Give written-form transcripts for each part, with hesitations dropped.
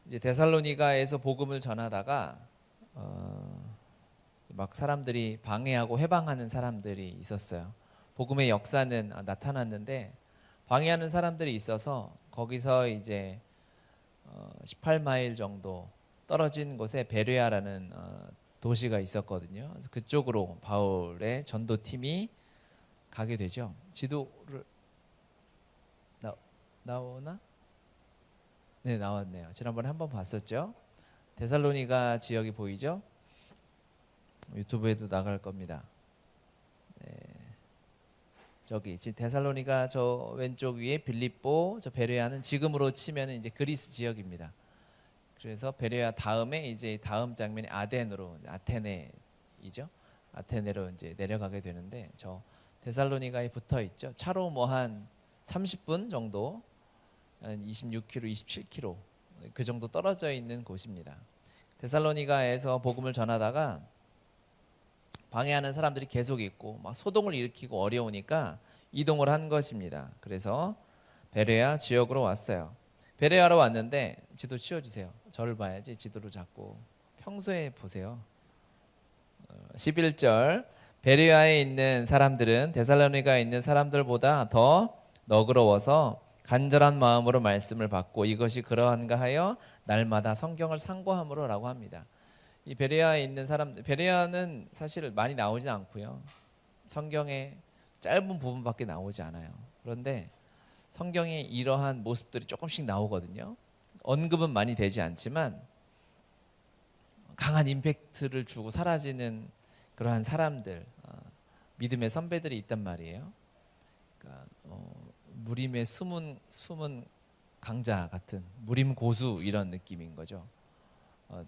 이제 데살로니가에서 복음을 전하다가 막 사람들이 방해하고 회방하는 사람들이 있었어요. 복음의 역사는 나타났는데 방해하는 사람들이 있어서 거기서 이제 18마일 정도 떨어진 곳에 베레아라는 도시가 있었거든요. 그래서 그쪽으로 바울의 전도팀이 가게 되죠. 지도를 나오나? 네, 나왔네요. 지난번에 한번 봤었죠. 데살로니가 지역이 보이죠? 유튜브에도 나갈 겁니다. 네. 저기 데살로니가 저 왼쪽 위에 빌립보, 저 베레아는 지금으로 치면 이제 그리스 지역입니다. 그래서 베레아 다음에 이제 다음 장면이 아덴으로 아테네이죠. 아테네로 이제 내려가게 되는데 저 데살로니가에 붙어 있죠. 차로 뭐 한 30분 정도, 한 26km, 27km 그 정도 떨어져 있는 곳입니다. 데살로니가에서 복음을 전하다가 방해하는 사람들이 계속 있고 막 소동을 일으키고 어려우니까 이동을 한 것입니다. 그래서 베레아 지역으로 왔어요. 베레아로 왔는데 지도 치워주세요. 저를 봐야지 지도를 자꾸 평소에 보세요. 11절 베레아에 있는 사람들은 데살로니가에 있는 사람들보다 더 너그러워서 간절한 마음으로 말씀을 받고 이것이 그러한가 하여 날마다 성경을 상고함으로라고 합니다. 이 베레아에 있는 사람, 베레아는 사실 많이 나오지 않고요. 성경에 짧은 부분밖에 나오지 않아요. 그런데 성경에 이러한 모습들이 조금씩 나오거든요. 언급은 많이 되지 않지만 강한 임팩트를 주고 사라지는 그러한 사람들, 믿음의 선배들이 있단 말이에요. 그러니까 무림의 숨은 강자 같은 무림 고수 이런 느낌인 거죠.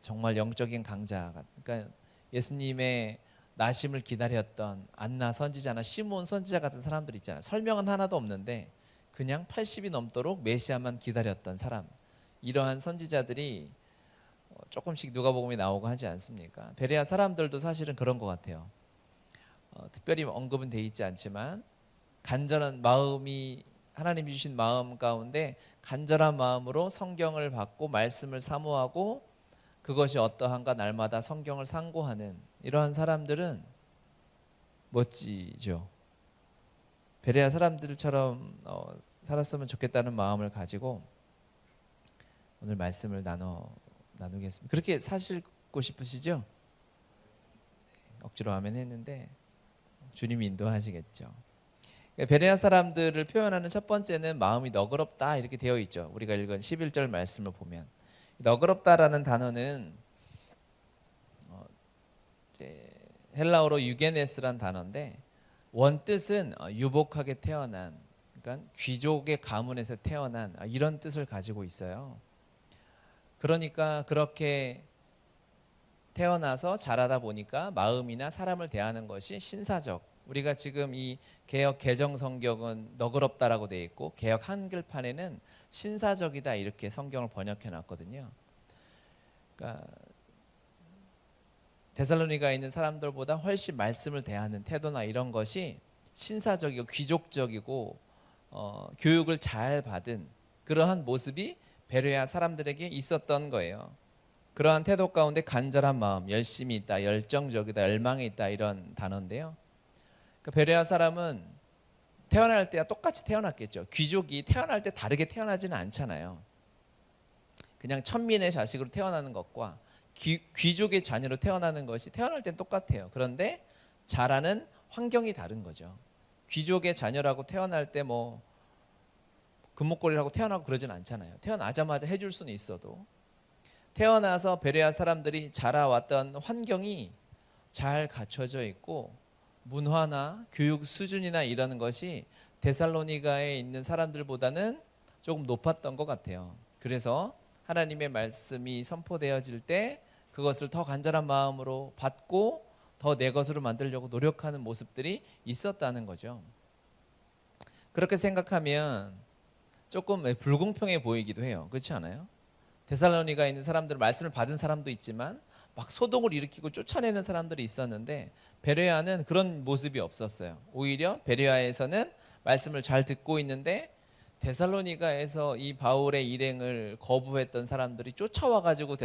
정말 영적인 강자. 그러니까 예수님의 나심을 기다렸던 안나 선지자나 시몬 선지자 같은 사람들 있잖아요. 설명은 하나도 없는데 그냥 80이 넘도록 메시아만 기다렸던 사람. 이러한 선지자들이 조금씩 누가복음에 나오고 하지 않습니까? 베레아 사람들도 사실은 그런 것 같아요. 특별히 언급은 돼 있지 않지만 간절한 마음이 하나님이 주신 마음 가운데 간절한 마음으로 성경을 받고 말씀을 사모하고 그것이 어떠한가 날마다 성경을 상고하는 이러한 사람들은 멋지죠. 베레아 사람들처럼 살았으면 좋겠다는 마음을 가지고 오늘 말씀을 나누겠습니다. 그렇게 사시고 싶으시죠? 억지로 아멘 했는데 주님이 인도하시겠죠. 베레아 사람들을 표현하는 첫 번째는 마음이 너그럽다 이렇게 되어 있죠. 우리가 읽은 11절 말씀을 보면 너그럽다라는 단어는 헬라어로 유게네스란 단어인데 원뜻은 유복하게 태어난, 그러니까 귀족의 가문에서 태어난 이런 뜻을 가지고 있어요. 그러니까 그렇게 태어나서 자라다 보니까 마음이나 사람을 대하는 것이 신사적. 우리가 지금 이 개역 개정 성경은 너그럽다라고 되어 있고 개역 한글판에는 신사적이다 이렇게 성경을 번역해 놨거든요. 그러니까 데살로니가에 있는 사람들보다 훨씬 말씀을 대하는 태도나 이런 것이 신사적이고 귀족적이고 교육을 잘 받은 그러한 모습이 베레아 사람들에게 있었던 거예요. 그러한 태도 가운데 간절한 마음, 열심이 있다, 열정적이다, 열망이 있다 이런 단어인데요. 베레아 사람은 태어날 때와 똑같이 태어났겠죠. 귀족이 태어날 때 다르게 태어나지는 않잖아요. 그냥 천민의 자식으로 태어나는 것과 귀족의 자녀로 태어나는 것이 태어날 땐 똑같아요. 그런데 자라는 환경이 다른 거죠. 귀족의 자녀라고 태어날 때 뭐 금목걸이라고 태어나고 그러진 않잖아요. 태어나자마자 해줄 수는 있어도 태어나서 베레아 사람들이 자라왔던 환경이 잘 갖춰져 있고 문화나 교육 수준이나 이런 것이 데살로니가에 있는 사람들보다는 조금 높았던 것 같아요. 그래서 하나님의 말씀이 선포되어질 때 그것을 더 간절한 마음으로 받고 더 내 것으로 만들려고 노력하는 모습들이 있었다는 거죠. 그렇게 생각하면 조금 불공평해 보이기도 해요. 그렇지 않아요? 데살로니가에 있는 사람들은 말씀을 받은 사람도 있지만 막 소동을 일으키고 쫓아내는 사람들이 있었는데 베레아는 그런 모습이 없었어요. 오히려 베레아에서는 말씀을 잘 듣고 있는데 데살로니가에서 이 바울의 일행을 거부했던 사람들이 쫓아와 가지고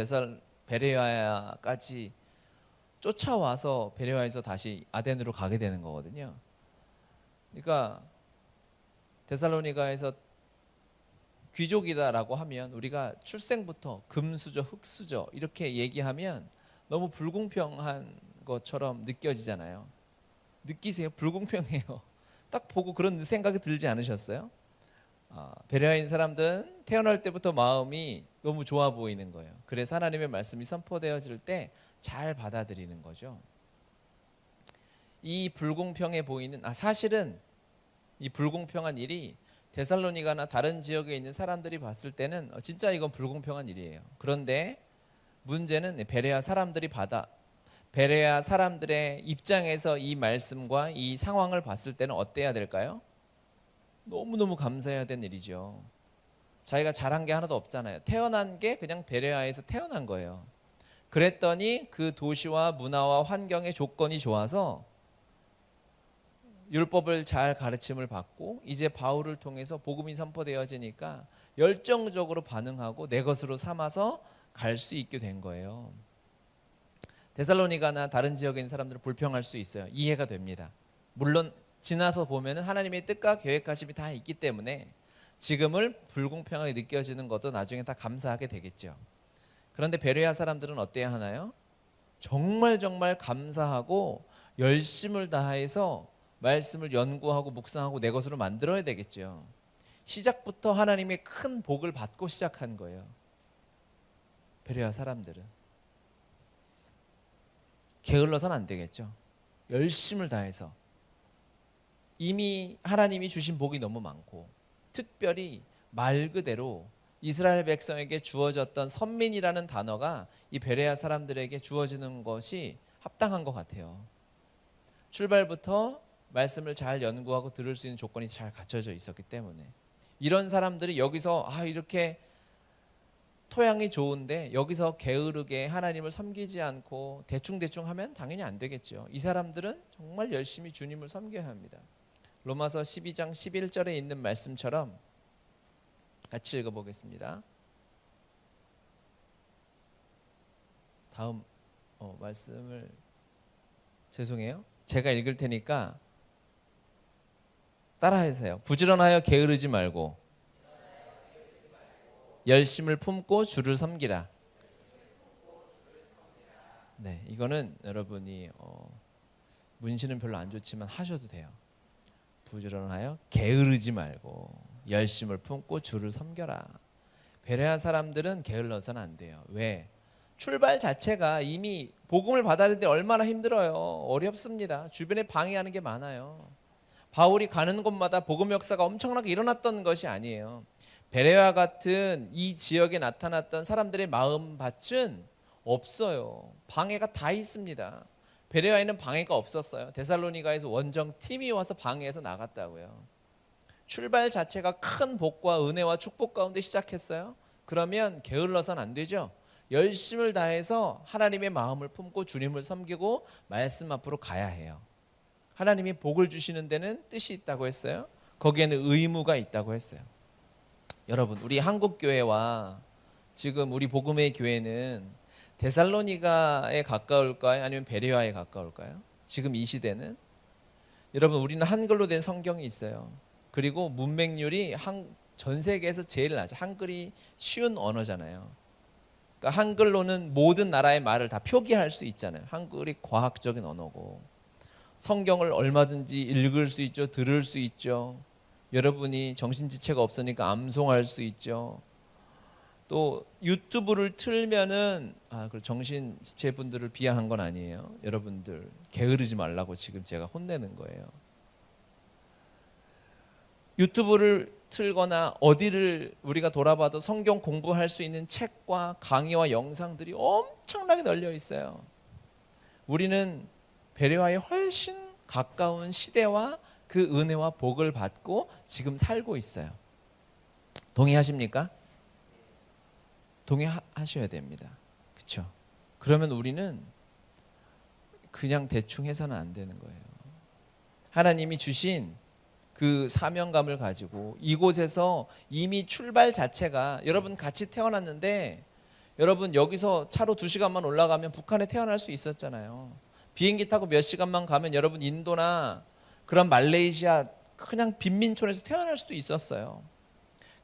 베레아까지 쫓아와서 베레아에서 다시 아덴으로 가게 되는 거거든요. 그러니까 데살로니가에서 귀족이다라고 하면 우리가 출생부터 금수저, 흙수저 이렇게 얘기하면 너무 불공평한 것처럼 느껴지잖아요. 느끼세요? 불공평해요. 딱 보고 그런 생각이 들지 않으셨어요? 베레아인 사람들은 태어날 때부터 마음이 너무 좋아 보이는 거예요. 그래서 하나님의 말씀이 선포되어질 때 잘 받아들이는 거죠. 이 불공평해 보이는 사실은 이 불공평한 일이 데살로니가나 다른 지역에 있는 사람들이 봤을 때는 진짜 이건 불공평한 일이에요. 그런데 문제는 베레아 사람들의 입장에서 이 말씀과 이 상황을 봤을 때는 어때야 될까요? 너무너무 감사해야 되는 일이죠. 자기가 잘한 게 하나도 없잖아요. 태어난 게 그냥 베레아에서 태어난 거예요. 그랬더니 그 도시와 문화와 환경의 조건이 좋아서 율법을 잘 가르침을 받고 이제 바울을 통해서 복음이 선포되어지니까 열정적으로 반응하고 내 것으로 삼아서 갈 수 있게 된 거예요. 데살로니가나 다른 지역에 있는 사람들은 불평할 수 있어요. 이해가 됩니다. 물론 지나서 보면 하나님의 뜻과 계획하심이 다 있기 때문에 지금을 불공평하게 느껴지는 것도 나중에 다 감사하게 되겠죠. 그런데 베레아 사람들은 어때야 하나요? 정말 감사하고 열심을 다해서 말씀을 연구하고 묵상하고 내 것으로 만들어야 되겠죠. 시작부터 하나님의 큰 복을 받고 시작한 거예요. 베레아 사람들은 게을러서는 안 되겠죠. 열심을 다해서 이미 하나님이 주신 복이 너무 많고 특별히 말 그대로 이스라엘 백성에게 주어졌던 선민이라는 단어가 이 베레아 사람들에게 주어지는 것이 합당한 것 같아요. 출발부터 말씀을 잘 연구하고 들을 수 있는 조건이 잘 갖춰져 있었기 때문에 이런 사람들이 여기서 이렇게 토양이 좋은데 여기서 게으르게 하나님을 섬기지 않고 대충 하면 당연히 안 되겠죠. 이 사람들은 정말 열심히 주님을 섬겨야 합니다. 로마서 12장 11절에 있는 말씀처럼 같이 읽어보겠습니다. 다음 말씀을 죄송해요. 제가 읽을 테니까 따라하세요. 부지런하여 게으르지 말고 열심을 품고 주를 섬기라. 네, 이거는 여러분이 문신은 별로 안 좋지만 하셔도 돼요. 부지런하여 게으르지 말고 열심을 품고 주를 섬겨라. 베레아 사람들은 게을러서는 안 돼요. 왜? 출발 자체가 이미 복음을 받아들이는데 얼마나 힘들어요. 어렵습니다. 주변에 방해하는 게 많아요. 바울이 가는 곳마다 복음 역사가 엄청나게 일어났던 것이 아니에요. 베레아 같은 이 지역에 나타났던 사람들의 마음밭은 없어요. 방해가 다 있습니다. 베레아에는 방해가 없었어요. 데살로니가에서 원정 팀이 와서 방해해서 나갔다고요. 출발 자체가 큰 복과 은혜와 축복 가운데 시작했어요. 그러면 게을러서는 안 되죠. 열심을 다해서 하나님의 마음을 품고 주님을 섬기고 말씀 앞으로 가야 해요. 하나님이 복을 주시는 데는 뜻이 있다고 했어요. 거기에는 의무가 있다고 했어요. 여러분, 우리 한국 교회와 지금 우리 복음의 교회는 데살로니가에 가까울까요? 아니면 베레아에 가까울까요? 지금 이 시대는 여러분, 우리는 한글로 된 성경이 있어요. 그리고 문맹률이 전 세계에서 제일 낮아요. 한글이 쉬운 언어잖아요. 그러니까 한글로는 모든 나라의 말을 다 표기할 수 있잖아요. 한글이 과학적인 언어고 성경을 얼마든지 읽을 수 있죠. 들을 수 있죠. 여러분이 정신지체가 없으니까 암송할 수 있죠. 또 유튜브를 틀면은 정신지체 분들을 비하한 건 아니에요. 여러분들 게으르지 말라고 지금 제가 혼내는 거예요. 유튜브를 틀거나 어디를 우리가 돌아봐도 성경 공부할 수 있는 책과 강의와 영상들이 엄청나게 널려 있어요. 우리는 베레아에 훨씬 가까운 시대와 그 은혜와 복을 받고 지금 살고 있어요. 동의하십니까? 동의하셔야 됩니다. 그렇죠? 그러면 우리는 그냥 대충 해서는 안 되는 거예요. 하나님이 주신 그 사명감을 가지고 이곳에서 이미 출발 자체가 여러분 같이 태어났는데 여러분 여기서 차로 2시간만 올라가면 북한에 태어날 수 있었잖아요. 비행기 타고 몇 시간만 가면 여러분 인도나 그런 말레이시아 그냥 빈민촌에서 태어날 수도 있었어요.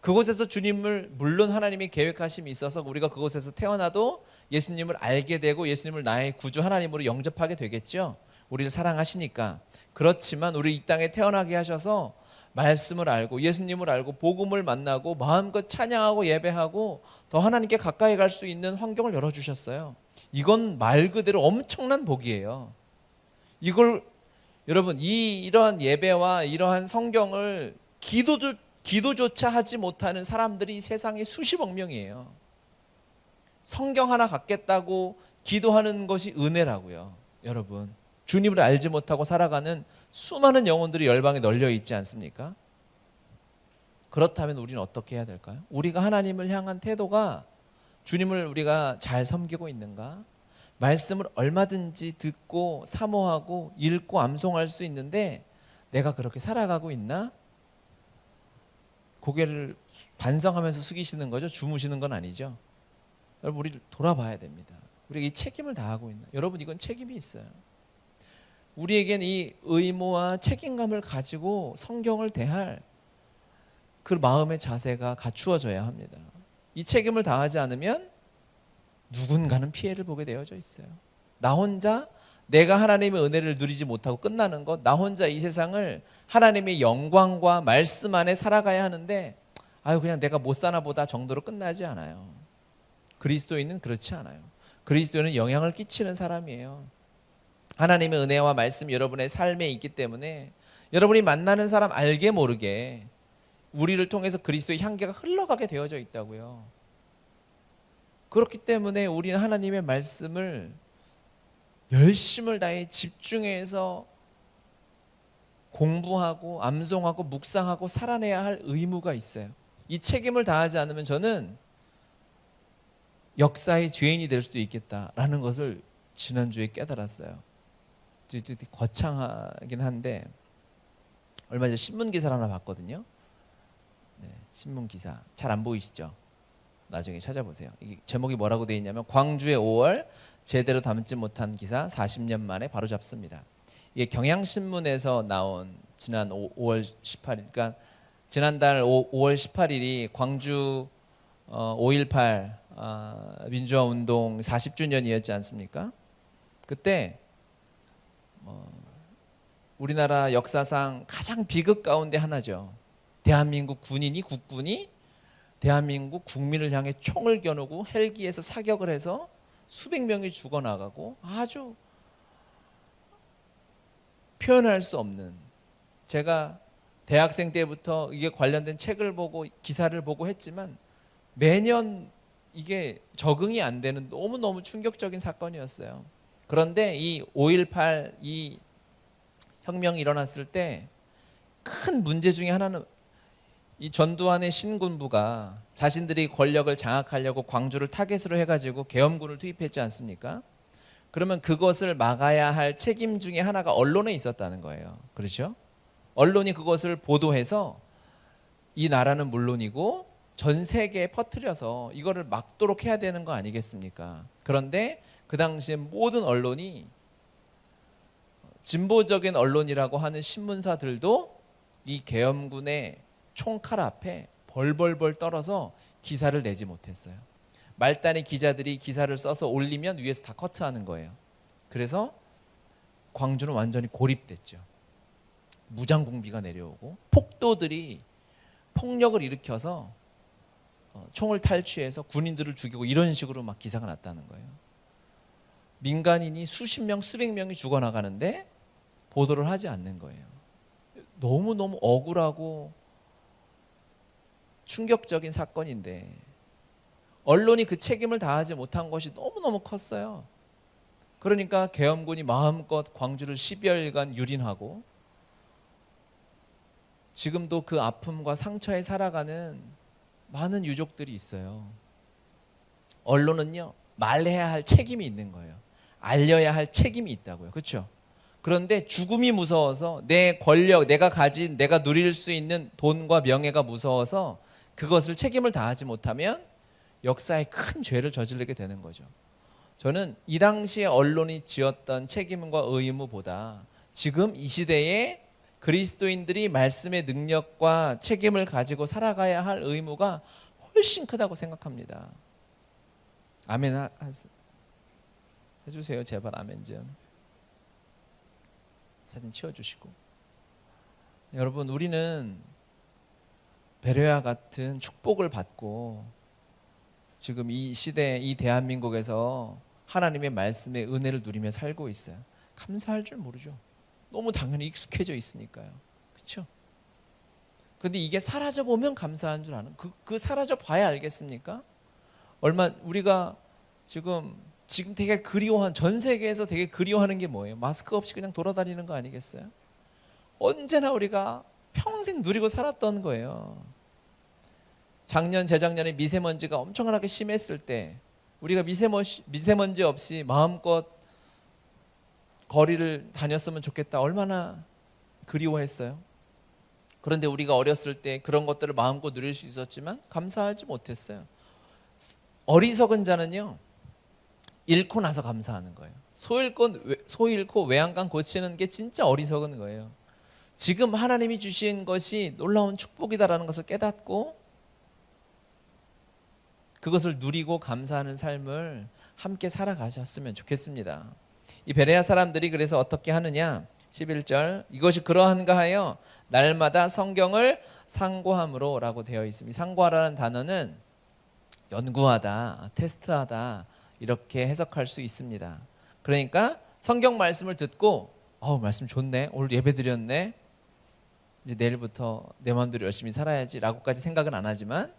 그곳에서 주님을 물론 하나님이 계획하심이 있어서 우리가 그곳에서 태어나도 예수님을 알게 되고 예수님을 나의 구주 하나님으로 영접하게 되겠죠. 우리를 사랑하시니까. 그렇지만 우리 이 땅에 태어나게 하셔서 말씀을 알고 예수님을 알고 복음을 만나고 마음껏 찬양하고 예배하고 더 하나님께 가까이 갈 수 있는 환경을 열어주셨어요. 이건 말 그대로 엄청난 복이에요. 이걸 여러분 이러한 예배와 이러한 성경을 기도조차 하지 못하는 사람들이 세상에 수십억 명이에요. 성경 하나 갖겠다고 기도하는 것이 은혜라고요. 여러분 주님을 알지 못하고 살아가는 수많은 영혼들이 열방에 널려 있지 않습니까? 그렇다면 우리는 어떻게 해야 될까요? 우리가 하나님을 향한 태도가 주님을 우리가 잘 섬기고 있는가? 말씀을 얼마든지 듣고 사모하고 읽고 암송할 수 있는데 내가 그렇게 살아가고 있나? 고개를 반성하면서 숙이시는 거죠. 주무시는 건 아니죠. 여러분 우리를 돌아봐야 됩니다. 우리가 이 책임을 다하고 있나? 여러분 이건 책임이 있어요. 우리에겐 이 의무와 책임감을 가지고 성경을 대할 그 마음의 자세가 갖추어져야 합니다. 이 책임을 다하지 않으면 누군가는 피해를 보게 되어져 있어요. 나 혼자 내가 하나님의 은혜를 누리지 못하고 끝나는 것, 나 혼자 이 세상을 하나님의 영광과 말씀 안에 살아가야 하는데 그냥 내가 못 사나 보다 정도로 끝나지 않아요. 그리스도인은 그렇지 않아요. 그리스도인은 영향을 끼치는 사람이에요. 하나님의 은혜와 말씀이 여러분의 삶에 있기 때문에 여러분이 만나는 사람 알게 모르게 우리를 통해서 그리스도의 향기가 흘러가게 되어져 있다고요. 그렇기 때문에 우리는 하나님의 말씀을 열심을 다해 집중해서 공부하고 암송하고 묵상하고 살아내야 할 의무가 있어요. 이 책임을 다하지 않으면 저는 역사의 죄인이 될 수도 있겠다라는 것을 지난주에 깨달았어요. 거창하긴 한데 얼마 전에 신문 기사를 하나 봤거든요. 네, 신문 기사 잘 안 보이시죠? 나중에 찾아보세요. 이게 제목이 뭐라고 되어 있냐면 광주의 5월 제대로 담지 못한 기사 40년 만에 바로잡습니다. 이게 경향신문에서 나온 지난 5월 18일, 그러니까 지난달 5월 18일이 광주 5.18 민주화 운동 40주년이었지 않습니까? 그때 우리나라 역사상 가장 비극 가운데 하나죠. 대한민국 국군이 대한민국 국민을 향해 총을 겨누고 헬기에서 사격을 해서 수백 명이 죽어나가고 아주 표현할 수 없는, 제가 대학생 때부터 이게 관련된 책을 보고 기사를 보고 했지만 매년 이게 적응이 안 되는 너무너무 충격적인 사건이었어요. 그런데 이 5.18 이 혁명이 일어났을 때 큰 문제 중에 하나는 이 전두환의 신군부가 자신들이 권력을 장악하려고 광주를 타겟으로 해가지고 계엄군을 투입했지 않습니까? 그러면 그것을 막아야 할 책임 중에 하나가 언론에 있었다는 거예요. 그렇죠? 언론이 그것을 보도해서 이 나라는 물론이고 전 세계에 퍼뜨려서 이거를 막도록 해야 되는 거 아니겠습니까? 그런데 그 당시에 모든 언론이 진보적인 언론이라고 하는 신문사들도 이 계엄군의 총칼 앞에 벌벌벌 떨어서 기사를 내지 못했어요. 말단의 기자들이 기사를 써서 올리면 위에서 다 커트하는 거예요. 그래서 광주는 완전히 고립됐죠. 무장공비가 내려오고 폭도들이 폭력을 일으켜서 총을 탈취해서 군인들을 죽이고 이런 식으로 막 기사가 났다는 거예요. 민간인이 수십 명, 수백 명이 죽어나가는데 보도를 하지 않는 거예요. 너무너무 억울하고 충격적인 사건인데 언론이 그 책임을 다하지 못한 것이 너무너무 컸어요. 그러니까 계엄군이 마음껏 광주를 10여일간 유린하고 지금도 그 아픔과 상처에 살아가는 많은 유족들이 있어요. 언론은요, 말해야 할 책임이 있는 거예요. 알려야 할 책임이 있다고요. 그렇죠? 그런데 죽음이 무서워서 내 권력, 내가 가진, 내가 누릴 수 있는 돈과 명예가 무서워서 그것을 책임을 다하지 못하면 역사에 큰 죄를 저지르게 되는 거죠. 저는 이 당시에 언론이 지었던 책임과 의무보다 지금 이 시대에 그리스도인들이 말씀의 능력과 책임을 가지고 살아가야 할 의무가 훨씬 크다고 생각합니다. 아멘 해주세요. 제발 아멘 좀. 사진 치워주시고. 여러분, 우리는 베레아와 같은 축복을 받고 지금 이 시대, 이 대한민국에서 하나님의 말씀의 은혜를 누리며 살고 있어요. 감사할 줄 모르죠. 너무 당연히 익숙해져 있으니까요. 그렇죠? 그런데 이게 사라져 보면 감사한 줄 아는, 그 사라져 봐야 알겠습니까? 얼마 우리가 지금 되게 그리워한, 전 세계에서 되게 그리워하는 게 뭐예요? 마스크 없이 그냥 돌아다니는 거 아니겠어요? 언제나 우리가 평생 누리고 살았던 거예요. 작년, 재작년에 미세먼지가 엄청나게 심했을 때 우리가 미세먼지 없이 마음껏 거리를 다녔으면 좋겠다, 얼마나 그리워했어요. 그런데 우리가 어렸을 때 그런 것들을 마음껏 누릴 수 있었지만 감사하지 못했어요. 어리석은 자는요, 잃고 나서 감사하는 거예요. 소 잃고 외양간 고치는 게 진짜 어리석은 거예요. 지금 하나님이 주신 것이 놀라운 축복이다라는 것을 깨닫고 그것을 누리고 감사하는 삶을 함께 살아가셨으면 좋겠습니다. 이 베레아 사람들이 그래서 어떻게 하느냐, 11절, 이것이 그러한가 하여 날마다 성경을 상고함으로 라고 되어 있습니다. 상고하라는 단어는 연구하다, 테스트하다, 이렇게 해석할 수 있습니다. 그러니까 성경 말씀을 듣고 말씀 좋네, 오늘 예배 드렸네, 이제 내일부터 내 마음대로 열심히 살아야지 라고까지 생각은 안 하지만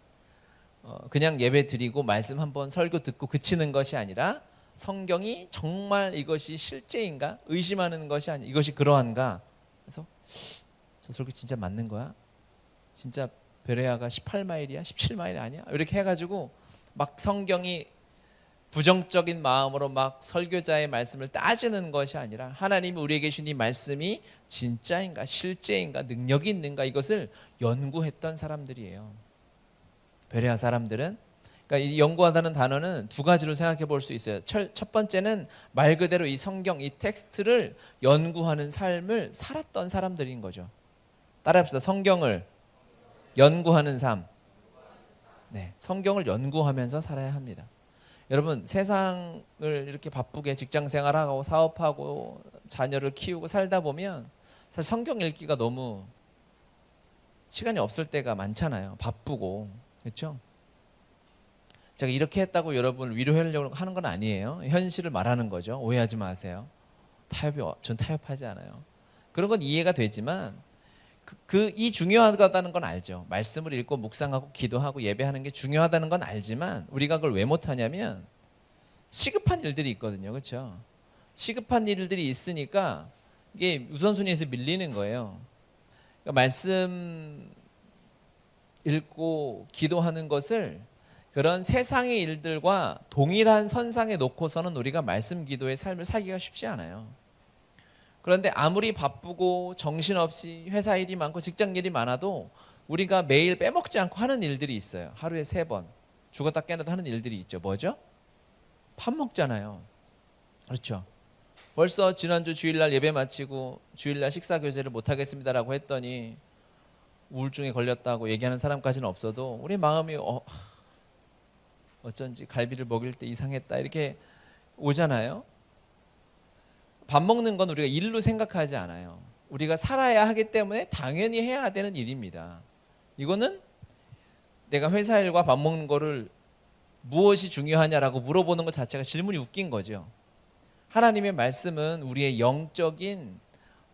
그냥 예배 드리고 말씀 한번 설교 듣고 그치는 것이 아니라 성경이 정말 이것이 실제인가 의심하는 것이 아니라 이것이 그러한가, 그래서 저 설교 진짜 맞는 거야? 진짜 베레아가 18마일이야? 17마일 아니야? 이렇게 해가지고 막 성경이 부정적인 마음으로 막 설교자의 말씀을 따지는 것이 아니라 하나님이 우리에게 주신 이 말씀이 진짜인가 실제인가 능력이 있는가, 이것을 연구했던 사람들이에요. 베레아 사람들은, 그러니까 이 연구하다는 단어는 두 가지로 생각해 볼 수 있어요. 첫 번째는 말 그대로 이 성경, 이 텍스트를 연구하는 삶을 살았던 사람들인 거죠. 따라합시다. 성경을 연구하는 삶. 네, 성경을 연구하면서 살아야 합니다. 여러분, 세상을 이렇게 바쁘게 직장 생활하고 사업하고 자녀를 키우고 살다 보면 사실 성경 읽기가 너무 시간이 없을 때가 많잖아요. 바쁘고. 그렇죠? 제가 이렇게 했다고 여러분을 위로하려고 하는 건 아니에요. 현실을 말하는 거죠. 오해하지 마세요. 전 타협하지 않아요. 그런 건 이해가 되지만 이 중요하다는 건 알죠. 말씀을 읽고 묵상하고 기도하고 예배하는 게 중요하다는 건 알지만 우리가 그걸 왜 못하냐면 시급한 일들이 있거든요. 그렇죠? 시급한 일들이 있으니까 이게 우선순위에서 밀리는 거예요. 그러니까 말씀 읽고 기도하는 것을 그런 세상의 일들과 동일한 선상에 놓고서는 우리가 말씀 기도의 삶을 살기가 쉽지 않아요. 그런데 아무리 바쁘고 정신없이 회사 일이 많고 직장 일이 많아도 우리가 매일 빼먹지 않고 하는 일들이 있어요. 하루에 3번 죽었다 깨어나도 하는 일들이 있죠. 뭐죠? 밥 먹잖아요. 그렇죠? 벌써 지난주 주일날 예배 마치고 주일날 식사 교제를 못하겠습니다라고 했더니 우울증에 걸렸다고 얘기하는 사람까지는 없어도 우리 마음이 어쩐지 갈비를 먹일 때 이상했다 이렇게 오잖아요. 밥 먹는 건 우리가 일로 생각하지 않아요. 우리가 살아야 하기 때문에 당연히 해야 되는 일입니다. 이거는 내가 회사 일과 밥 먹는 거를 무엇이 중요하냐라고 물어보는 것 자체가 질문이 웃긴 거죠. 하나님의 말씀은 우리의 영적인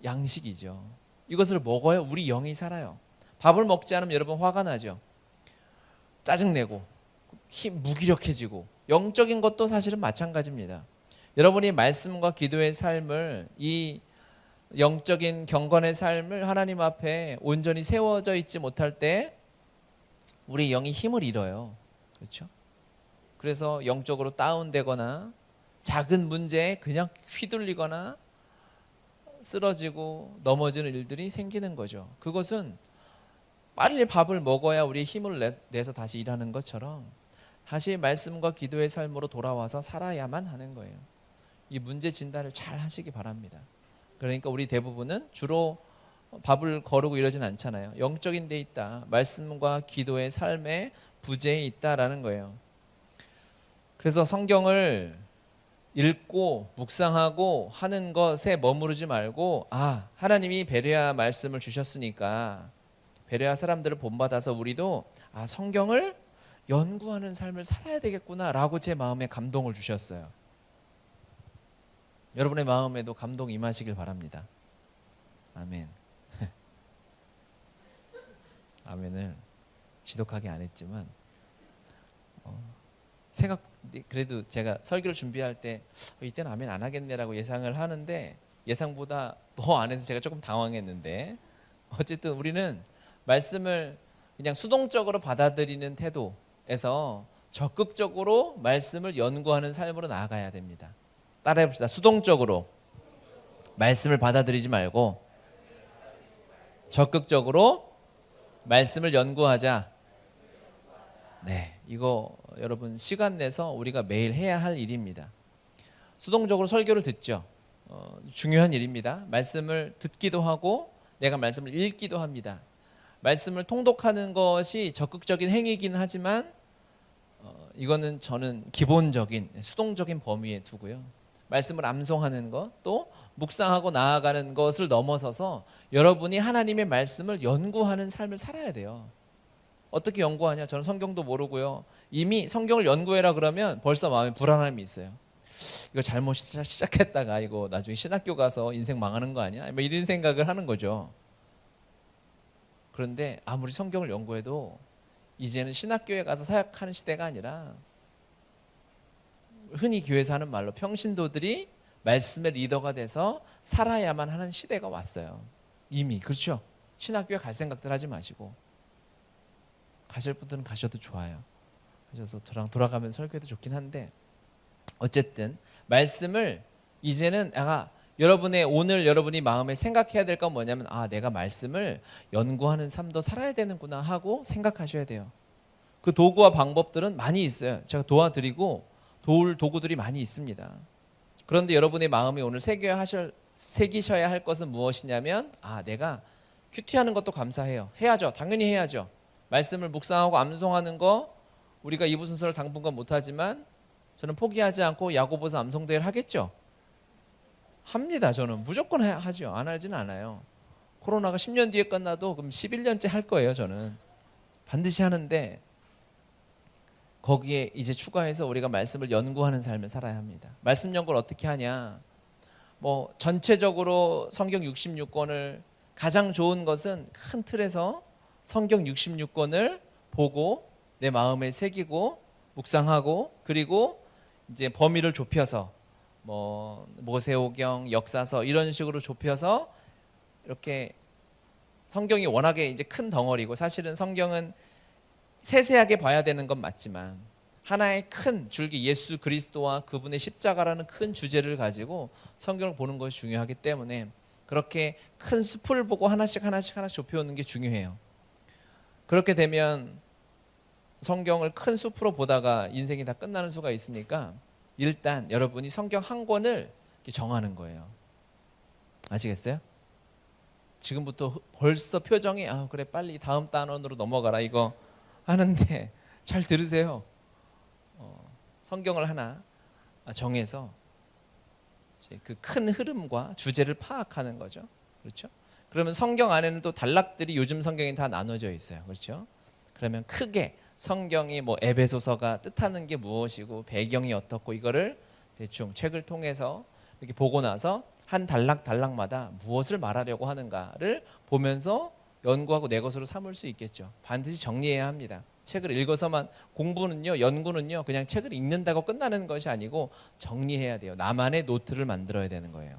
양식이죠. 이것을 먹어야 우리 영이 살아요. 밥을 먹지 않으면 여러분 화가 나죠. 짜증내고 무기력해지고, 영적인 것도 사실은 마찬가지입니다. 여러분이 말씀과 기도의 삶을, 이 영적인 경건의 삶을 하나님 앞에 온전히 세워져 있지 못할 때 우리 영이 힘을 잃어요. 그렇죠? 그래서 영적으로 다운되거나 작은 문제에 그냥 휘둘리거나 쓰러지고 넘어지는 일들이 생기는 거죠. 그것은 빨리 밥을 먹어야 우리 힘을 내서 다시 일하는 것처럼 다시 말씀과 기도의 삶으로 돌아와서 살아야만 하는 거예요. 이 문제 진단을 잘 하시기 바랍니다. 그러니까 우리 대부분은 주로 밥을 거르고 이러진 않잖아요. 영적인 데 있다. 말씀과 기도의 삶의 부재에 있다라는 거예요. 그래서 성경을 읽고 묵상하고 하는 것에 머무르지 말고, 하나님이 베레아 말씀을 주셨으니까 베레아 사람들을 본받아서 우리도 성경을 연구하는 삶을 살아야 되겠구나라고 제 마음에 감동을 주셨어요. 여러분의 마음에도 감동 임하시길 바랍니다. 아멘. 아멘을 지독하게 안 했지만 그래도 제가 설교를 준비할 때 이때는 아멘 안 하겠네라고 예상을 하는데 예상보다 더 안 해서 제가 조금 당황했는데, 어쨌든 우리는 말씀을 그냥 수동적으로 받아들이는 태도에서 적극적으로 말씀을 연구하는 삶으로 나아가야 됩니다. 따라해 봅시다. 수동적으로 말씀을 받아들이지 말고 적극적으로 말씀을 연구하자. 네, 이거 여러분 시간 내서 우리가 매일 해야 할 일입니다. 수동적으로 설교를 듣죠. 중요한 일입니다. 말씀을 듣기도 하고 내가 말씀을 읽기도 합니다. 말씀을 통독하는 것이 적극적인 행위이긴 하지만 이거는 저는 기본적인 수동적인 범위에 두고요. 말씀을 암송하는 것, 또 묵상하고 나아가는 것을 넘어서서 여러분이 하나님의 말씀을 연구하는 삶을 살아야 돼요. 어떻게 연구하냐? 저는 성경도 모르고요. 이미 성경을 연구해라 그러면 벌써 마음에 불안함이 있어요. 이거 잘못 시작했다가 이거 나중에 신학교 가서 인생 망하는 거 아니야? 뭐 이런 생각을 하는 거죠. 그런데 아무리 성경을 연구해도 이제는 신학교에 가서 사역하는 시대가 아니라 흔히 교회에서 하는 말로 평신도들이 말씀의 리더가 돼서 살아야만 하는 시대가 왔어요. 이미. 그렇죠? 신학교에 갈 생각들 하지 마시고 가실 분들은 가셔도 좋아요. 가셔서 저랑 돌아가면서 설교해도 좋긴 한데, 어쨌든 말씀을 이제는 오늘 여러분이 마음에 생각해야 될 건 뭐냐면 내가 말씀을 연구하는 삶도 살아야 되는구나 하고 생각하셔야 돼요. 그 도구와 방법들은 많이 있어요. 제가 도와드리고 도울 도구들이 많이 있습니다. 그런데 여러분의 마음에 오늘 새기셔야 할 것은 무엇이냐면 내가 큐티하는 것도 감사해요. 해야죠. 당연히 해야죠. 말씀을 묵상하고 암송하는 거 우리가 2부 순서를 당분간 못하지만 저는 포기하지 않고 야고보서 암송대회를 하겠죠. 합니다. 저는 무조건 하죠. 안 하지는 않아요. 코로나가 10년 뒤에 끝나도 그럼 11년째 할 거예요. 저는 반드시 하는데 거기에 이제 추가해서 우리가 말씀을 연구하는 삶을 살아야 합니다. 말씀 연구를 어떻게 하냐? 전체적으로 성경 66권을 가장 좋은 것은 큰 틀에서 성경 66권을 보고 내 마음에 새기고 묵상하고, 그리고 이제 범위를 좁혀서 모세오경, 역사서 이런 식으로 좁혀서 이렇게 성경이 워낙에 이제 큰 덩어리고 사실은 성경은 세세하게 봐야 되는 건 맞지만 하나의 큰 줄기 예수 그리스도와 그분의 십자가라는 큰 주제를 가지고 성경을 보는 것이 중요하기 때문에 그렇게 큰 숲을 보고 하나씩 좁혀오는 게 중요해요. 그렇게 되면 성경을 큰 숲으로 보다가 인생이 다 끝나는 수가 있으니까 일단 여러분이 성경 한 권을 정하는 거예요. 아시겠어요? 지금부터 벌써 표정이 그래 빨리 다음 단원으로 넘어가라 이거 하는데 잘 들으세요. 성경을 하나 정해서 그 큰 흐름과 주제를 파악하는 거죠. 그렇죠? 그러면 성경 안에는 또 단락들이 요즘 성경에 다 나눠져 있어요. 그렇죠? 그러면 크게 성경이 에베소서가 뜻하는 게 무엇이고 배경이 어떻고 이거를 대충 책을 통해서 이렇게 보고 나서 한 단락마다 무엇을 말하려고 하는가를 보면서 연구하고 내 것으로 삼을 수 있겠죠. 반드시 정리해야 합니다. 책을 읽어서만 연구는요 그냥 책을 읽는다고 끝나는 것이 아니고 정리해야 돼요. 나만의 노트를 만들어야 되는 거예요.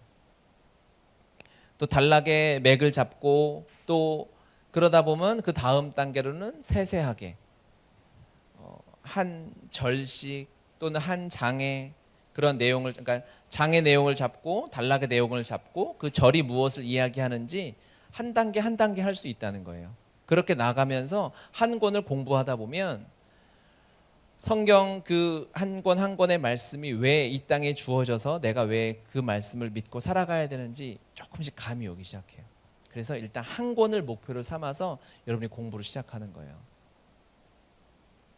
또 단락의 맥을 잡고 또 그러다 보면 그 다음 단계로는 세세하게 한 절씩 또는 한 장에 그런 내용을, 그러니까 장의 내용을 잡고 단락의 내용을 잡고 그 절이 무엇을 이야기하는지 한 단계 한 단계 할 수 있다는 거예요. 그렇게 나가면서 한 권을 공부하다 보면 성경 그 한 권 한 권의 말씀이 왜 이 땅에 주어져서 내가 왜 그 말씀을 믿고 살아가야 되는지 조금씩 감이 오기 시작해요. 그래서 일단 한 권을 목표로 삼아서 여러분이 공부를 시작하는 거예요.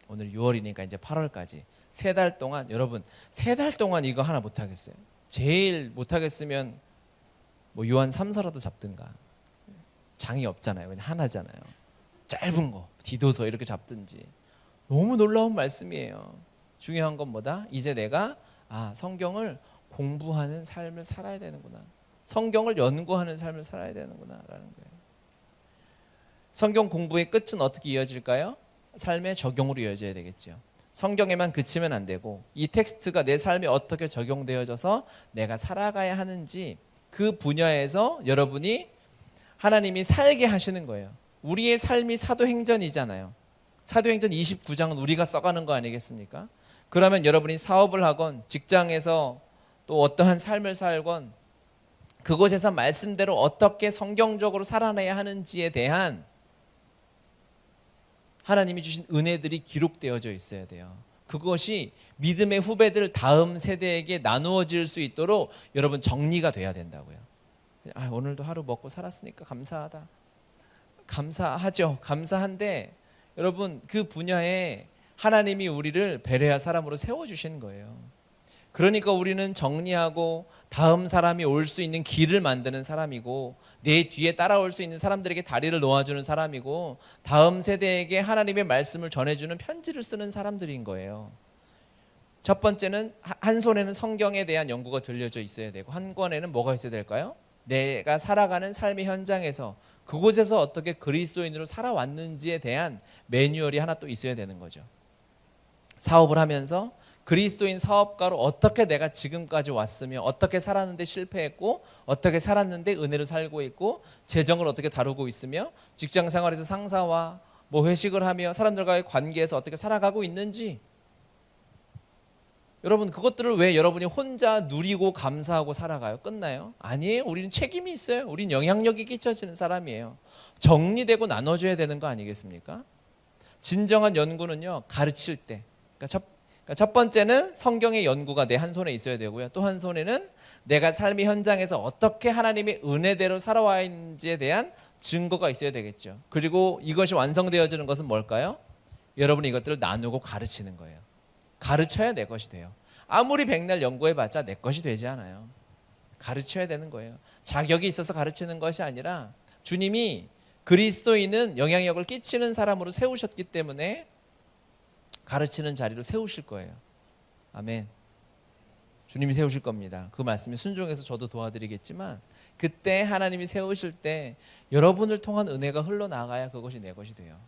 오늘 6월이니까 이제 8월까지 3달 동안, 여러분 3달 동안 이거 하나 못하겠어요? 제일 못하겠으면 뭐 요한 3서라도 잡든가. 장이 없잖아요. 그냥 하나잖아요. 짧은 거 디도서 이렇게 잡든지. 너무 놀라운 말씀이에요. 중요한 건 뭐다? 이제 내가 성경을 공부하는 삶을 살아야 되는구나. 성경을 연구하는 삶을 살아야 되는구나 라는 거예요. 성경 공부의 끝은 어떻게 이어질까요? 삶의 적용으로 이어져야 되겠죠. 성경에만 그치면 안 되고 이 텍스트가 내 삶에 어떻게 적용되어져서 내가 살아가야 하는지 그 분야에서 여러분이 하나님이 살게 하시는 거예요. 우리의 삶이 사도행전이잖아요. 사도행전 29장은 우리가 써가는 거 아니겠습니까? 그러면 여러분이 사업을 하건 직장에서 또 어떠한 삶을 살건 그곳에서 말씀대로 어떻게 성경적으로 살아내야 하는지에 대한 하나님이 주신 은혜들이 기록되어져 있어야 돼요. 그것이 믿음의 후배들 다음 세대에게 나누어질 수 있도록 여러분 정리가 돼야 된다고요. 오늘도 하루 먹고 살았으니까 감사하다. 감사하죠. 감사한데 여러분 그 분야에 하나님이 우리를 베레아 사람으로 세워주신 거예요. 그러니까 우리는 정리하고 다음 사람이 올 수 있는 길을 만드는 사람이고 내 뒤에 따라올 수 있는 사람들에게 다리를 놓아주는 사람이고 다음 세대에게 하나님의 말씀을 전해주는 편지를 쓰는 사람들인 거예요. 첫 번째는 한 손에는 성경에 대한 연구가 들려져 있어야 되고 한 권에는 뭐가 있어야 될까요? 내가 살아가는 삶의 현장에서 그곳에서 어떻게 그리스도인으로 살아왔는지에 대한 매뉴얼이 하나 또 있어야 되는 거죠. 사업을 하면서 그리스도인 사업가로 어떻게 내가 지금까지 왔으며 어떻게 살았는데 실패했고 어떻게 살았는데 은혜로 살고 있고 재정을 어떻게 다루고 있으며 직장 생활에서 상사와 뭐 회식을 하며 사람들과의 관계에서 어떻게 살아가고 있는지 여러분 그것들을 왜 여러분이 혼자 누리고 감사하고 살아가요? 끝나요? 아니에요. 우리는 책임이 있어요. 우리는 영향력이 끼쳐지는 사람이에요. 정리되고 나눠줘야 되는 거 아니겠습니까? 진정한 연구는요 가르칠 때 그러니까 첫 번째는 성경의 연구가 내 한 손에 있어야 되고요. 또 한 손에는 내가 삶의 현장에서 어떻게 하나님의 은혜대로 살아와 있는지에 대한 증거가 있어야 되겠죠. 그리고 이것이 완성되어지는 것은 뭘까요? 여러분이 이것들을 나누고 가르치는 거예요. 가르쳐야 내 것이 돼요. 아무리 백날 연구해봤자 내 것이 되지 않아요. 가르쳐야 되는 거예요. 자격이 있어서 가르치는 것이 아니라 주님이 그리스도인은 영향력을 끼치는 사람으로 세우셨기 때문에 가르치는 자리로 세우실 거예요. 아멘. 주님이 세우실 겁니다. 그 말씀에 순종해서 저도 도와드리겠지만 그때 하나님이 세우실 때 여러분을 통한 은혜가 흘러나가야 그것이 내 것이 돼요.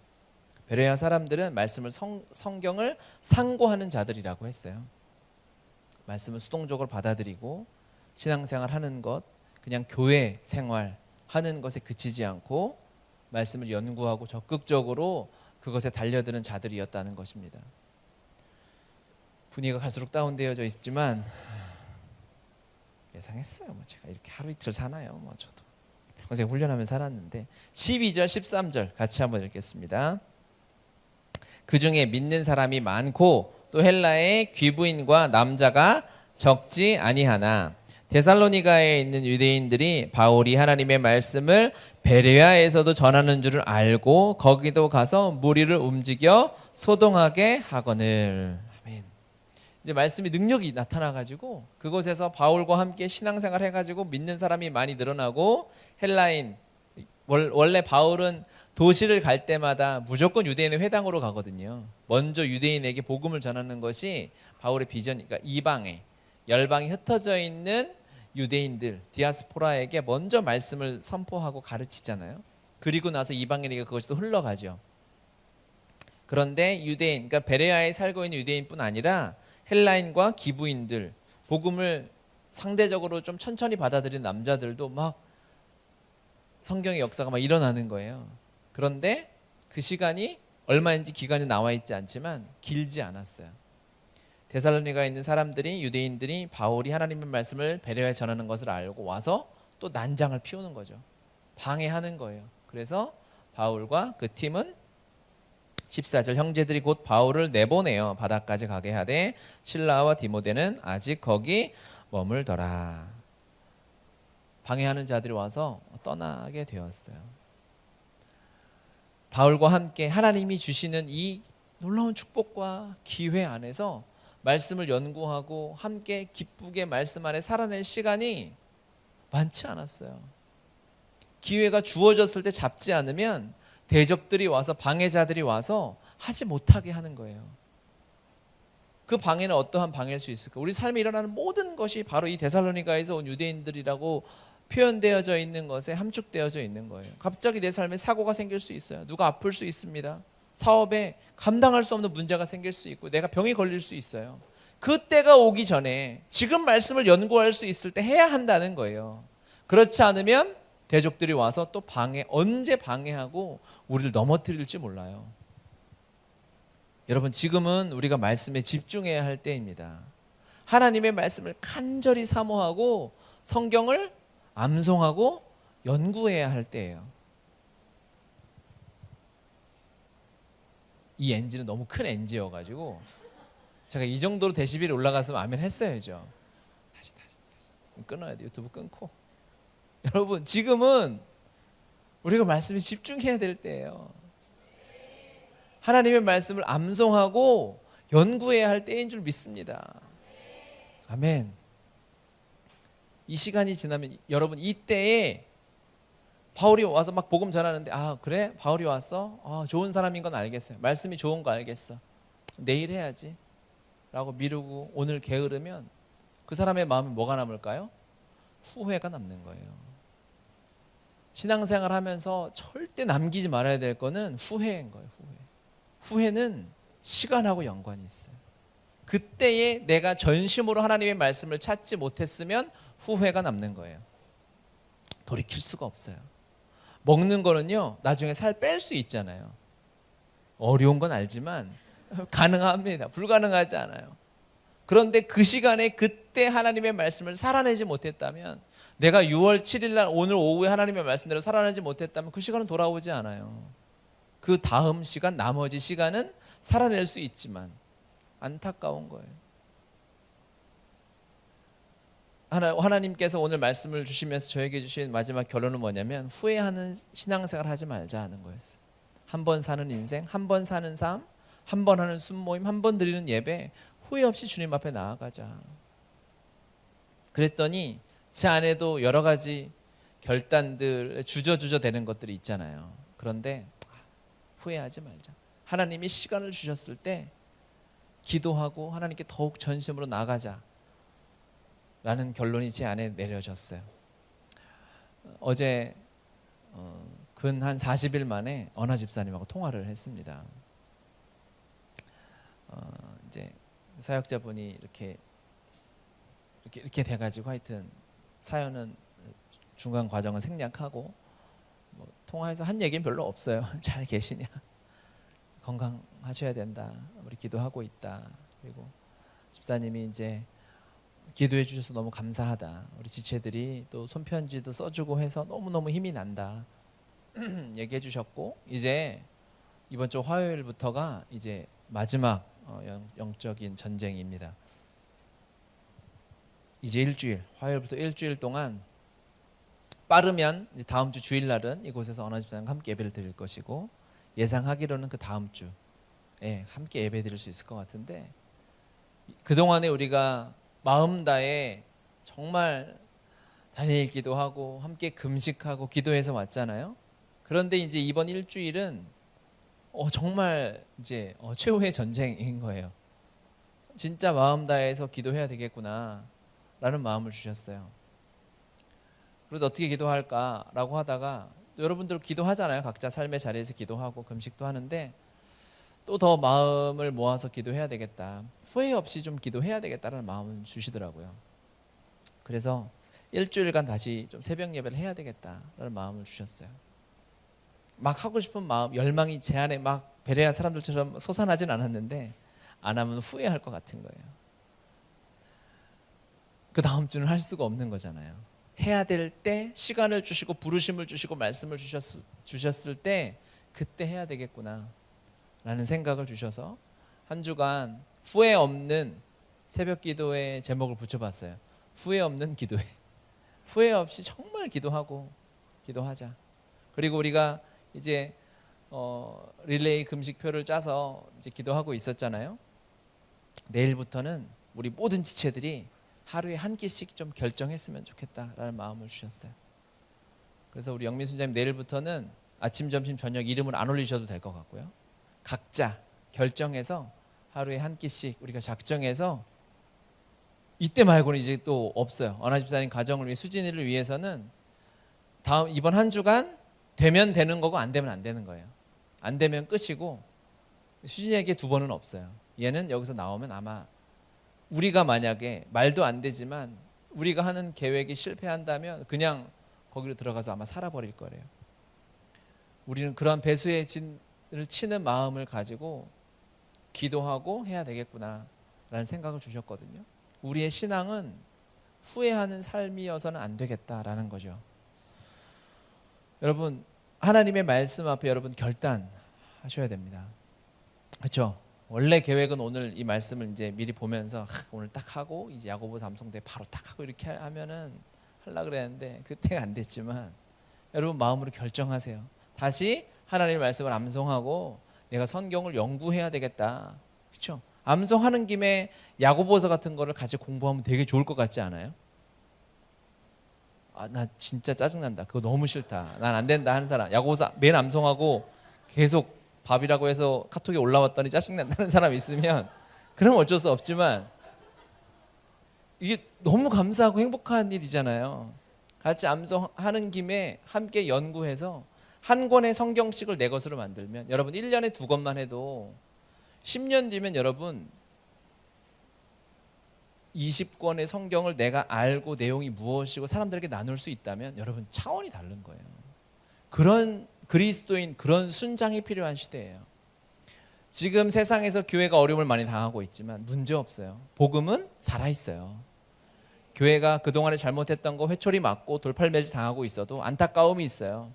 베레아 사람들은 말씀을 성경을 상고하는 자들이라고 했어요. 말씀을 수동적으로 받아들이고 신앙생활 하는 것, 그냥 교회 생활 하는 것에 그치지 않고 말씀을 연구하고 적극적으로 그것에 달려드는 자들이었다는 것입니다. 분위기가 갈수록 다운되어져 있지만 예상했어요. 제가 이렇게 하루 이틀 사나요? 저도 평생 훈련하며 살았는데 12절 13절 같이 한번 읽겠습니다. 그 중에 믿는 사람이 많고 또 헬라의 귀부인과 남자가 적지 아니하나 데살로니가에 있는 유대인들이 바울이 하나님의 말씀을 베레아에서도 전하는 줄을 알고 거기도 가서 무리를 움직여 소동하게 하거늘. 아멘. 이제 말씀이 능력이 나타나가지고 그곳에서 바울과 함께 신앙생활 해가지고 믿는 사람이 많이 늘어나고 헬라인 원래 바울은 도시를 갈 때마다 무조건 유대인의 회당으로 가거든요. 먼저 유대인에게 복음을 전하는 것이 바울의 비전이니까 이방에 열방이 흩어져 있는 유대인들 디아스포라에게 먼저 말씀을 선포하고 가르치잖아요. 그리고 나서 이방인에게 그것이 또 흘러가죠. 그런데 유대인, 그러니까 베레아에 살고 있는 유대인뿐 아니라 헬라인과 기부인들, 복음을 상대적으로 좀 천천히 받아들이는 남자들도 막 성경의 역사가 막 일어나는 거예요. 그런데 그 시간이 얼마인지 기간이 나와 있지 않지만 길지 않았어요. 데살로니가에 있는 사람들이, 유대인들이 바울이 하나님의 말씀을 배려해 전하는 것을 알고 와서 또 난장을 피우는 거죠. 방해하는 거예요. 그래서 바울과 그 팀은 14절 형제들이 곧 바울을 내보내어 바다까지 가게 하되 실라와 디모데는 아직 거기 머물더라. 방해하는 자들이 와서 떠나게 되었어요. 바울과 함께 하나님이 주시는 이 놀라운 축복과 기회 안에서 말씀을 연구하고 함께 기쁘게 말씀 안에 살아낼 시간이 많지 않았어요. 기회가 주어졌을 때 잡지 않으면 대적들이 와서, 방해자들이 와서 하지 못하게 하는 거예요. 그 방해는 어떠한 방해일 수 있을까? 우리 삶에 일어나는 모든 것이 바로 이 데살로니가에서 온 유대인들이라고 표현되어져 있는 것에 함축되어져 있는 거예요. 갑자기 내 삶에 사고가 생길 수 있어요. 누가 아플 수 있습니다. 사업에 감당할 수 없는 문제가 생길 수 있고 내가 병이 걸릴 수 있어요. 그때가 오기 전에 지금 말씀을 연구할 수 있을 때 해야 한다는 거예요. 그렇지 않으면 대적들이 와서 또 언제 방해하고 우리를 넘어뜨릴지 몰라요. 여러분, 지금은 우리가 말씀에 집중해야 할 때입니다. 하나님의 말씀을 간절히 사모하고 성경을 암송하고 연구해야 할 때예요. 이 엔진은 너무 큰 엔진이어가지고 제가 이 정도로 데시벨이 올라갔으면 아멘 했어야죠. 다시 끊어야 돼. 유튜브 끊고. 여러분, 지금은 우리가 말씀에 집중해야 될 때예요. 하나님의 말씀을 암송하고 연구해야 할 때인 줄 믿습니다. 아멘. 이 시간이 지나면 여러분, 이때에 바울이 와서 막 복음 전하는데, 아 그래? 바울이 왔어? 좋은 사람인 건 알겠어요. 말씀이 좋은 거 알겠어. 내일 해야지 라고 미루고 오늘 게으르면 그 사람의 마음에 뭐가 남을까요? 후회가 남는 거예요. 신앙생활 하면서 절대 남기지 말아야 될 거는 후회인 거예요. 후회는 시간하고 연관이 있어요. 그때에 내가 전심으로 하나님의 말씀을 찾지 못했으면 후회가 남는 거예요. 돌이킬 수가 없어요. 먹는 거는요, 나중에 살 뺄 수 있잖아요. 어려운 건 알지만 가능합니다. 불가능하지 않아요. 그런데 그 시간에 그때 하나님의 말씀을 살아내지 못했다면, 내가 6월 7일 날 오늘 오후에 하나님의 말씀대로 살아내지 못했다면 그 시간은 돌아오지 않아요. 그 다음 시간, 나머지 시간은 살아낼 수 있지만 안타까운 거예요. 하나님께서 오늘 말씀을 주시면서 저에게 주신 마지막 결론은 뭐냐면, 후회하는 신앙생활 하지 말자 하는 거였어요. 한 번 사는 인생, 한 번 사는 삶, 한 번 하는 순모임, 한 번 드리는 예배, 후회 없이 주님 앞에 나아가자. 그랬더니 제 안에도 여러 가지 결단들, 주저주저 되는 것들이 있잖아요. 그런데 후회하지 말자. 하나님이 시간을 주셨을 때 기도하고 하나님께 더욱 전심으로 나가자 라는 결론이 제 안에 내려졌어요. 어제 근 한 40일 만에 언하 집사님하고 통화를 했습니다. 이제 사역자분이 이렇게 돼가지고 하여튼 사연은 중간 과정은 생략하고 통화해서 한 얘기는 별로 없어요. 잘 계시냐, 건강하셔야 된다, 우리 기도하고 있다, 그리고 집사님이 이제 기도해 주셔서 너무 감사하다, 우리 지체들이 또 손편지도 써주고 해서 너무너무 힘이 난다 얘기해 주셨고, 이제 이번 주 화요일부터가 이제 마지막 영적인 전쟁입니다. 이제 일주일, 화요일부터 일주일 동안 빠르면 이제 다음 주 주일날은 이곳에서 언하 집사님과 함께 예배를 드릴 것이고, 예상하기로는 그 다음 주에 함께 예배 드릴 수 있을 것 같은데, 그동안에 우리가 마음 다해 정말 다니엘 기도하고 함께 금식하고 기도해서 왔잖아요. 그런데 이제 이번 일주일은 정말 이제 최후의 전쟁인 거예요. 진짜 마음 다해서 기도해야 되겠구나 라는 마음을 주셨어요. 그래도 어떻게 기도할까라고 하다가, 여러분들 기도하잖아요. 각자 삶의 자리에서 기도하고 금식도 하는데, 또 더 마음을 모아서 기도해야 되겠다, 후회 없이 좀 기도해야 되겠다는 마음을 주시더라고요. 그래서 일주일간 다시 좀 새벽 예배를 해야 되겠다라는 마음을 주셨어요. 막 하고 싶은 마음, 열망이 제 안에 막 베레아 사람들처럼 솟아나진 않았는데, 안 하면 후회할 것 같은 거예요. 그 다음 주는 할 수가 없는 거잖아요. 해야 될 때 시간을 주시고 부르심을 주시고 말씀을 주셨을 때 그때 해야 되겠구나 라는 생각을 주셔서 한 주간 후회 없는 새벽 기도의 제목을 붙여봤어요. 후회 없는 기도회. 후회 없이 정말 기도하자. 그리고 우리가 이제 릴레이 금식표를 짜서 이제 기도하고 있었잖아요. 내일부터는 우리 모든 지체들이 하루에 한 끼씩 좀 결정했으면 좋겠다라는 마음을 주셨어요. 그래서 우리 영민 순자님 내일부터는 아침, 점심, 저녁 이름을 안 올리셔도 될 것 같고요. 각자 결정해서 하루에 한 끼씩 우리가 작정해서 이때 말고는 이제 또 없어요. 언하 집사님 가정을 위해 수진이를 위해서는 이번 한 주간 되면 되는 거고 안 되면 안 되는 거예요. 안 되면 끝이고 수진이에게 두 번은 없어요. 얘는 여기서 나오면 아마 우리가 만약에 말도 안 되지만 우리가 하는 계획이 실패한다면 그냥 거기로 들어가서 아마 살아버릴 거래요. 우리는 그런 배수의 진을 치는 마음을 가지고 기도하고 해야 되겠구나 라는 생각을 주셨거든요. 우리의 신앙은 후회하는 삶이어서는 안 되겠다라는 거죠. 여러분 하나님의 말씀 앞에 여러분 결단하셔야 됩니다. 그렇죠? 원래 계획은 오늘 이 말씀을 이제 미리 보면서 오늘 딱 하고 이제 야고보서 암송대 바로 딱 하고 이렇게 하면은 하려고 그랬는데 그때가 안 됐지만 여러분 마음으로 결정하세요. 다시 하나님의 말씀을 암송하고 내가 성경을 연구해야 되겠다. 그렇죠? 암송하는 김에 야고보서 같은 거를 같이 공부하면 되게 좋을 것 같지 않아요? 나 진짜 짜증난다. 그거 너무 싫다. 난 안 된다 하는 사람. 야고보서 매일 암송하고 계속 밥이라고 해서 카톡에 올라왔더니 짜증난다는 사람 있으면 그럼 어쩔 수 없지만 이게 너무 감사하고 행복한 일이잖아요. 같이 암송하는 김에 함께 연구해서 한 권의 성경씩을 내 것으로 만들면 여러분 1년에 2권만 해도 10년 뒤면 여러분 20권의 성경을 내가 알고 내용이 무엇이고 사람들에게 나눌 수 있다면 여러분 차원이 다른 거예요. 그런 그리스도인 그런 순장이 필요한 시대예요. 지금 세상에서 교회가 어려움을 많이 당하고 있지만 문제 없어요. 복음은 살아있어요. 교회가 그동안에 잘못했던 거 회초리 맞고 돌팔매질 당하고 있어도 안타까움이 있어요.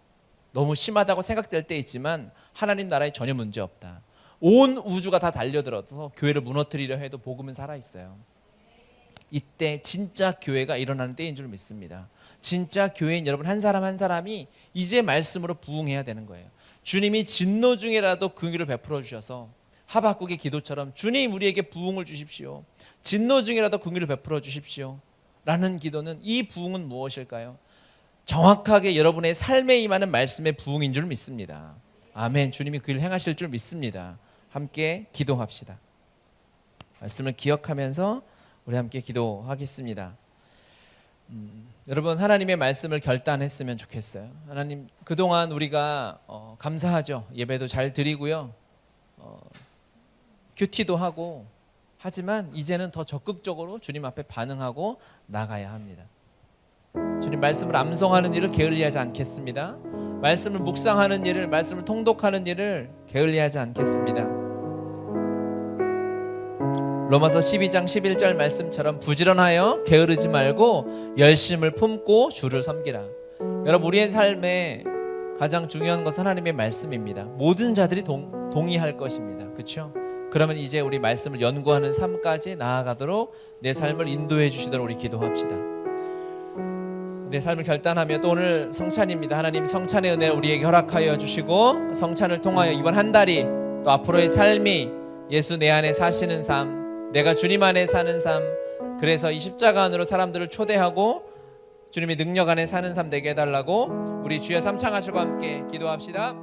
너무 심하다고 생각될 때 있지만 하나님 나라에 전혀 문제 없다. 온 우주가 다 달려들어서 교회를 무너뜨리려 해도 복음은 살아있어요. 이때 진짜 교회가 일어나는 때인 줄 믿습니다. 진짜 교회인 여러분 한 사람 한 사람이 이제 말씀으로 부응해야 되는 거예요. 주님이 진노 중에라도 긍휼을 베풀어 주셔서 하박국의 기도처럼 주님 우리에게 부응을 주십시오. 진노 중에라도 긍휼을 베풀어 주십시오. 라는 기도는 이 부응은 무엇일까요? 정확하게 여러분의 삶에 임하는 말씀의 부응인 줄 믿습니다. 아멘. 주님이 그 일 행하실 줄 믿습니다. 함께 기도합시다. 말씀을 기억하면서 우리 함께 기도하겠습니다. 여러분 하나님의 말씀을 결단했으면 좋겠어요. 하나님 그동안 우리가 감사하죠. 예배도 잘 드리고요. 큐티도 하고 하지만 이제는 더 적극적으로 주님 앞에 반응하고 나가야 합니다. 주님 말씀을 암송하는 일을 게을리하지 않겠습니다. 말씀을 묵상하는 일을 말씀을 통독하는 일을 게을리하지 않겠습니다. 로마서 12장 11절 말씀처럼 부지런하여 게으르지 말고 열심을 품고 주를 섬기라. 여러분 우리의 삶에 가장 중요한 것은 하나님의 말씀입니다. 모든 자들이 동의할 것입니다. 그렇죠? 그러면 이제 우리 말씀을 연구하는 삶까지 나아가도록 내 삶을 인도해 주시도록 우리 기도합시다. 내 삶을 결단하며 또 오늘 성찬입니다. 하나님 성찬의 은혜를 우리에게 허락하여 주시고 성찬을 통하여 이번 한 달이 또 앞으로의 삶이 예수 내 안에 사시는 삶, 내가 주님 안에 사는 삶, 그래서 이 십자가 안으로 사람들을 초대하고 주님의 능력 안에 사는 삶 되게 해달라고 우리 주여 삼창하시고 함께 기도합시다.